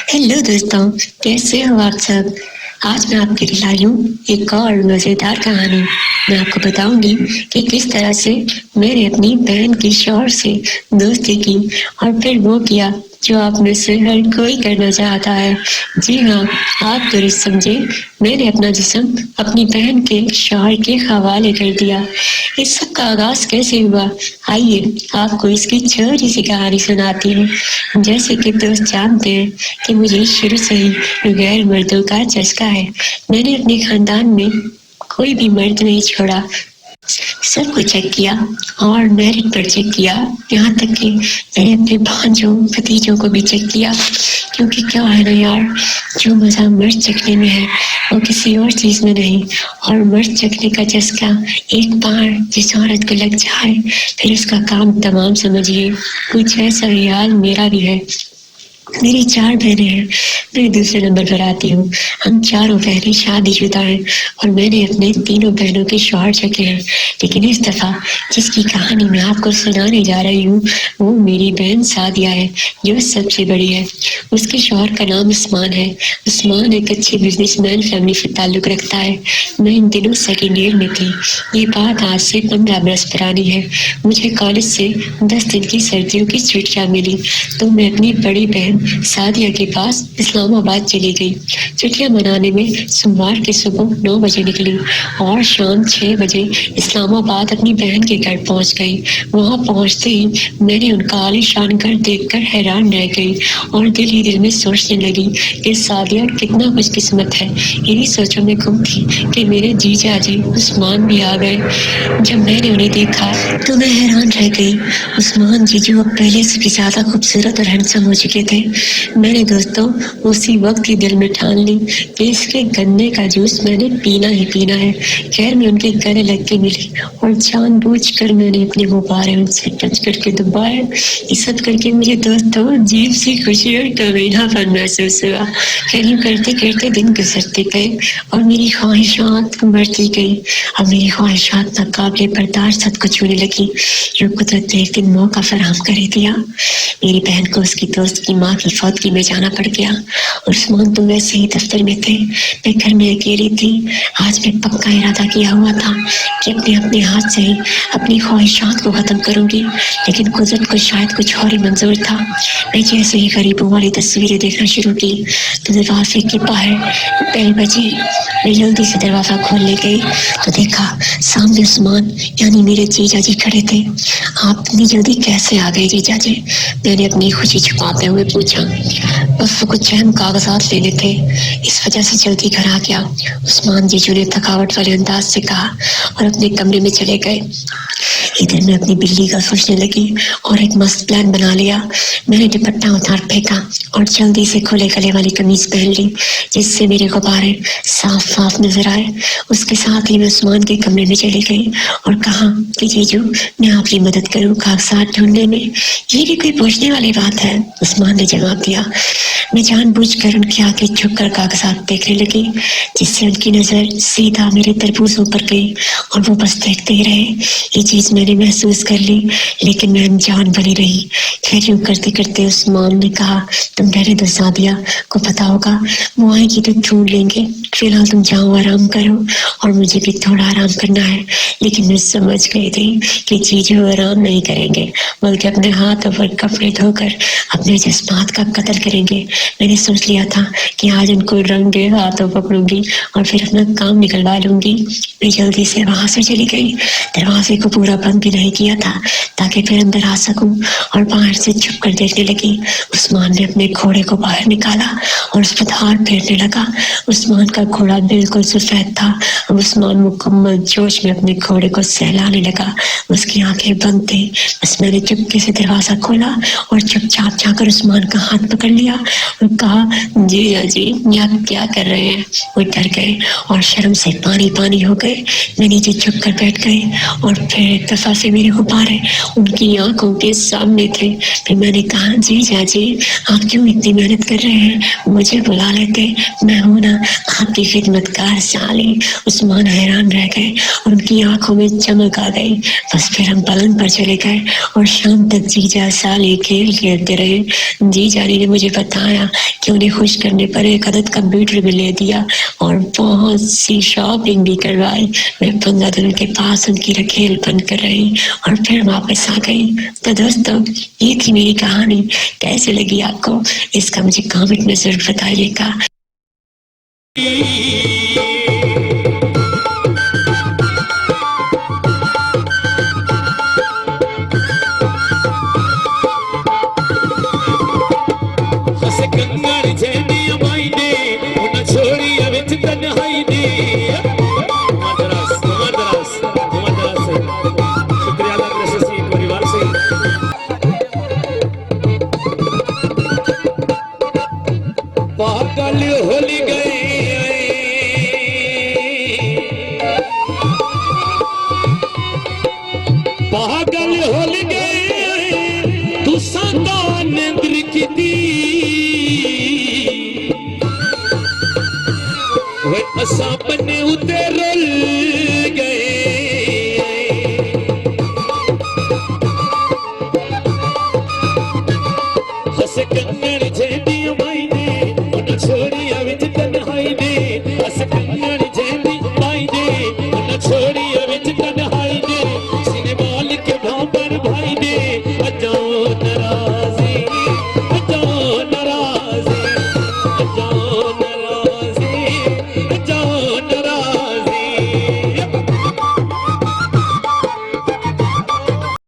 Hello दोस्तों, कैसे हो आप सब। आज मैं आपके लिए लाई हूँ एक और मज़ेदार कहानी। मैं आपको बताऊंगी कि किस तरह से मैंने अपनी बहन की शौहर से दोस्ती की और फिर वो किया जो आप में से हर कोई करना चाहता है। जी हाँ, आप दुरुस्त समझे, मैंने अपना जिस्म अपनी बहन के शौहर के हवाले कर दिया। इस सब का आगाज कैसे हुआ, आइए आपको इसकी छोटी सी कहानी सुनाती हूँ। जैसे कि दोस्त जानते हैं कि मुझे शुरू से ही गैर मर्दों का चस्का है। मैंने अपने खानदान में कोई भी मर्द नहीं छोड़ा, सबको चेक किया और मेरिट पर चेक किया। यहाँ तक कि मैंने अपने भांजों भतीजों को भी चेक किया, क्योंकि क्या है ना यार, जो मजा मर्द चखने में है वो किसी और चीज में नहीं। और मर्द चखने का चस्का एक बार जिस औरत को लग जाए फिर उसका काम तमाम समझिए। कुछ ऐसा ही हाल मेरा भी है। मेरी 4 बहनें हैं, मैं दूसरे नंबर पर आती हूँ। हम चारों बहनें शादीशुदा हैं और मैंने अपने तीनों बहनों के शौहर चखे हैं। लेकिन इस दफा जिसकी कहानी मैं आपको सुनाने जा रही हूँ वो मेरी बहन सादिया है, जो सबसे बड़ी है। उसके शौहर का नाम उस्मान है। उस्मान एक अच्छे बिजनेसमैन फैमिली से ताल्लुक रखता है। मैं इन दिनों सेकेंड ईयर में थी। ये बात आज से 15 बरस पुरानी है। मुझे कॉलेज से 10 दिन की सर्दियों की छुट्टियां मिली तो मैं अपनी बड़ी बहन सादिया के पास इस्लामाबाद चली गई। छुट्टियां मनाने में सोमवार की सुबह 9 बजे निकली और शाम 6 बजे इस्लामाबाद अपनी बहन के घर पहुंच गई। वहां पहुंचते ही मैंने उनका आलीशान घर देखकर हैरान रह गई और दिल ही दिल में सोचने लगी कि सादिया कितना खुशकिस्मत है। यही सोचों में गुम थी कि मेरे जीजा जी उस्मान भी आ गए। जब मैंने उन्हें देखा तो मैं हैरान रह गई। उस्मान जी जो अब पहले से भी ज्यादा खूबसूरत और हैंडसम हो चुके थे। मैंने दोस्तों उसी वक्त ही दिल में ठान ली कि इसके गन्ने का जूस मैंने पीना ही पीना है। खैर मैं उनके गले लग के मिली और जानबूझकर मैंने अपने गुब्बारे उनसे टच करके दबाए। ये सब करके मुझे दोस्तों अजीब सी खुशी और कमीनापन महसूस हुआ। खैर यूं करते करते दिन गुजरते गए और मेरी ख्वाहिशात बढ़ती गई। अब मेरी ख्वाहिशात नाकाबिले बर्दाश्त हद को छूने लगी। यूं कुदरत ने एक दिन मौका फराहम कर ही दिया। मेरी बहन को उसकी दोस्त की माँ की फौतगी में जाना पड़ गया। उस्मान तो वैसे ही दफ्तर में थे, मैं घर में अकेली थी। आज मैं पक्का इरादा किया हुआ था कि अपने हाथ से ही अपनी ख्वाहिशात को खत्म करूंगी, लेकिन कुदरत को शायद कुछ और ही मंजूर था। मैं जैसे ही गरीबों वाली तस्वीरें देखना शुरू की तो दरवाजे के बाहर बेल बजी। मैं जल्दी से दरवाजा खोलने गई तो देखा सामने उस्मान यानी मेरे जीजा जी खड़े थे। आप इतनी जल्दी कैसे आ गए जीजा जी? मैंने अपनी खुशी छुपाते हुए पूछा। बस कुछ अहम कागजात लेने थे, इस वजह से जल्दी घर आ गया, उस्मान जीजू ने थकावट वाले अंदाज से कहा और अपने कमरे में चले गए। इधर मैं अपनी बिल्ली का सोचने लगी और एक मस्त प्लान बना लिया। मैंने दुपट्टा उतार फेंका और जल्दी से खुले गले वाली कमीज पहन ली जिससे मेरे गुब्बारे साफ साफ नजर आए। उसके साथ ही मैं उस्मान के कमरे में चली गई और कहा कि जीजू मैं आपकी मदद करूं कागजात ढूंढने में। ये भी कोई पूछने वाली बात है, उस्मान ने जवाब दिया। मैं जानबूझकर उनके आगे झुककर कागजात देखने लगी जिससे उनकी नजर सीधा मेरे तरबूजों पर गई और वो बस देखते ही रहे। ये चीज मैंने महसूस कर ली लेकिन मैं अनजान बनी रही। खैर यूं करते करते उस्मान ने कहा तुम रहने दो, सादिया को पता होगा, वो आएगी तो ढूंढ लेंगे। फिलहाल तुम जाओ आराम करो और मुझे भी थोड़ा आराम करना है। लेकिन मैं समझ गई थी कि जीजू आराम नहीं करेंगे बल्कि अपने हाथों पर कपड़े धोकर अपने जज्बात का कत्ल करेंगे। मैंने सोच लिया था कि आज उनको रंगे हाथों पकड़ूंगी और फिर अपना काम निकलवा लूंगी। मैं जल्दी से वहां से चली गई। दरवाजे को पूरा बंद भी नहीं किया था ताकि फिर अंदर आ सकूं और बाहर से छुप कर देखने लगी। उस्मान ने अपने घोड़े को बाहर निकाला और उस पर धार फेरने लगा। उस्मान का घोड़ा बिल्कुल सफेद था। अब उस्मान मुकम्मल जोश में अपने घोड़े को सहलाने लगा। उसकी आंखें बंद थी। बस मैंने चुपके से दरवाजा खोला और चुपचाप जाकर उस्मान का हाथ पकड़ लिया और कहा जीजा जी आप क्या कर रहे हैं? वो डर गए और शर्म से पानी पानी हो गए। मैं नीचे झुक कर बैठ गई और फिर एक दफा से मेरे गुब्बारे उनकी आंखों के सामने थे। फिर मैंने कहा जीजा जी आप क्यों इतनी मेहनत कर रहे हैं? मुझे बुला लेते, मैं हूं ना आपकी खिदमतगार साली। उस्मान हैरान रह गए और उनकी आंखों में चमक आ गई। बस फिर हम पलंग पर चले गए और शाम तक जीजा साली खेल खेलते रहे। जीजा ने मुझे बताया فرمایا کہ انہیں خوش کرنے پر ایک عدد کمپیوٹر بھی لے دیا اور بہت سی شاپنگ بھی کروائی۔ میں 15 دن کے پاس ان کی رکھیل بن کر رہی اور پھر واپس آ گئی۔ تو دوستو یہ تھی میری کہانی، کیسے لگی آپ کو؟ اس کا مجھے کامنٹ میں ضرور بتائیے گا۔ پاگل ہولی گئے پاگل ہولی گئے تو ساندا نندر کی دی وہ اساں بنے اتے رو